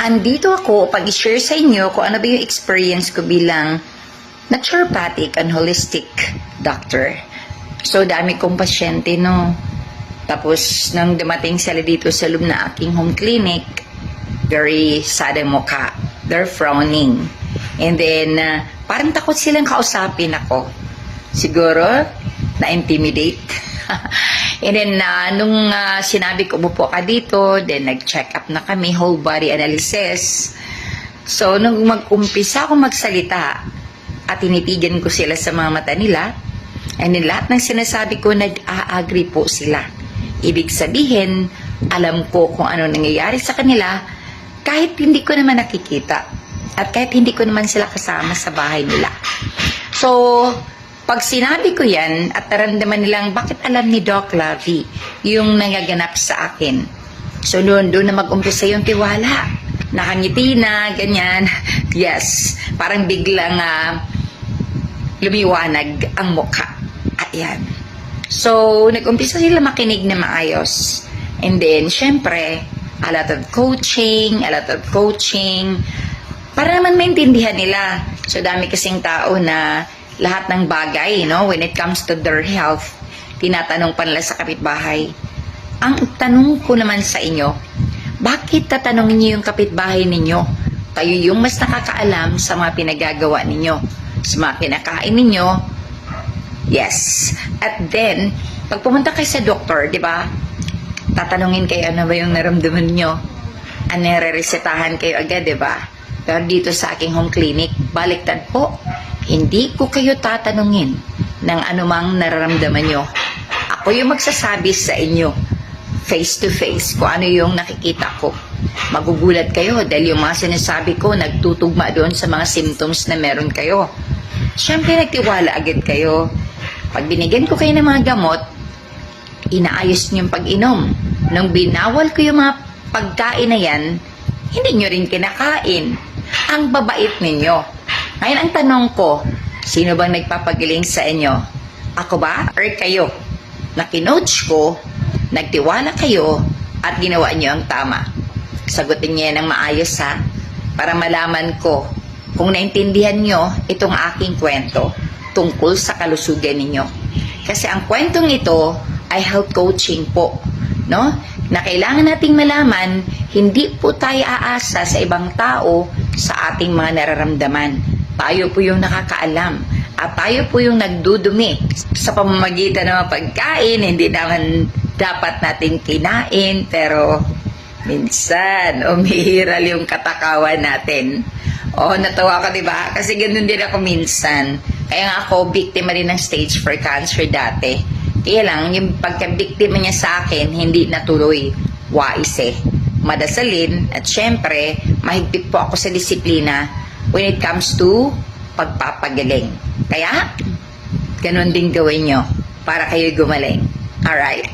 Andito ako upang i-share sa inyo kung ano ba yung experience ko bilang naturopathic and holistic doctor. So, dami kong pasyente, no? Tapos, nang dumating sila dito sa loob na aking home clinic, very sad ang mukha. They're frowning. And then, parang takot silang kausapin ako. Siguro, na-intimidate. And then, nung sinabi ko, upo ka dito, then nag-check up na kami, whole body analysis. So, nung mag-umpisa ako magsalita, at tinitigan ko sila sa mga mata nila, and then lahat ng sinasabi ko, nag-a-agree po sila. Ibig sabihin, alam ko kung ano nangyayari sa kanila, kahit hindi ko naman nakikita, at kahit hindi ko naman sila kasama sa bahay nila. So, pag sinabi ko yan at naramdaman nilang bakit alam ni Doc Lavi yung nangaganap sa akin. So doon na mag-umpisa yung tiwala. Nakangiti na, ganyan. Yes, parang biglang lumiwanag ang mukha. Ayan. So, nag-umpisa sila makinig na maayos. And then, syempre, a lot of coaching. Para naman maintindihan nila. So, dami kasing tao na lahat ng bagay, when it comes to their health, tinatanong pa nila sa kapitbahay. Ang tanong ko naman sa inyo, bakit tatanungin niyo yung kapitbahay ninyo? Kayo yung mas nakakaalam sa mga pinagagawa ninyo, sa mga kinakain ninyo. Yes. At then, pag pumunta kayo sa doktor, di ba? Tatanungin kayo ano ba yung naramdaman niyo? Nare-resetahan kayo agad, di ba? Pero dito sa aking home clinic, baliktad po. Hindi ko kayo tatanungin ng anumang nararamdaman nyo. Ako yung magsasabi sa inyo, face to face, kung ano yung nakikita ko. Magugulat kayo dahil yung mga sinasabi ko nagtutugma doon sa mga symptoms na meron kayo. Siyempre, nagtiwala agad kayo. Pag binigyan ko kayo ng mga gamot, inaayos nyo yung pag-inom. Nung binawal ko yung mga pagkain na yan, hindi nyo rin kinakain. Ang babait ninyo. Ngayon, ang tanong ko, sino bang nagpapagaling sa inyo? Ako ba? Or kayo? Na kinoach ko, nagtiwala kayo, at ginawa nyo ang tama. Sagutin niyo yan ng maayos, ha? Para malaman ko kung naintindihan nyo itong aking kwento tungkol sa kalusugan ninyo. Kasi ang kwentong ito ay health coaching po, no? Na kailangan nating malaman, hindi po tayo aasa sa ibang tao sa ating mga nararamdaman. Tayo po yung nakakaalam at tayo po yung nagdudumi sa pamamagitan ng mga pagkain. Hindi naman dapat nating kinain, pero minsan umihiral yung katakawan natin. Natawa ka, diba? Kasi ganun din ako minsan. Kaya nga ako, biktima rin ng stage 4 cancer dati. Kaya lang, yung pagka-biktima niya sa akin, hindi natuloy. Wais madasalin, at syempre, mahigpit po ako sa disiplina when it comes to pagpapagaling. Kaya, ganun din gawin nyo para kayo gumaling. Alright?